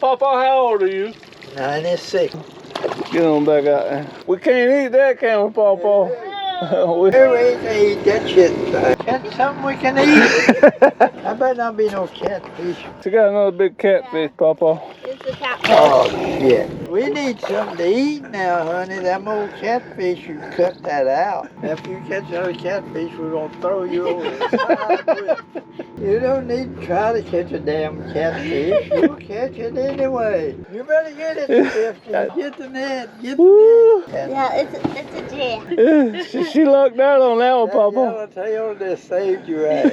Papa, how old are you? 96. Get on back out there. We can't eat that, can we, Papa? We ain't gonna eat that shit. Catch something we can eat. I better not be no catfish. She got another big catfish, Papa. It's a catfish. Oh, shit. We need something to eat now, honey. Them old catfish, you cut that out. After you catch another catfish, we're gonna throw you over the side with it. You don't need to try to catch a damn catfish. You'll catch it anyway. You better get it, Fifty. Get the net. Get the net. Yeah, it's a jam. She lucked out on that one, That Papa. yellowtail just saved your ass.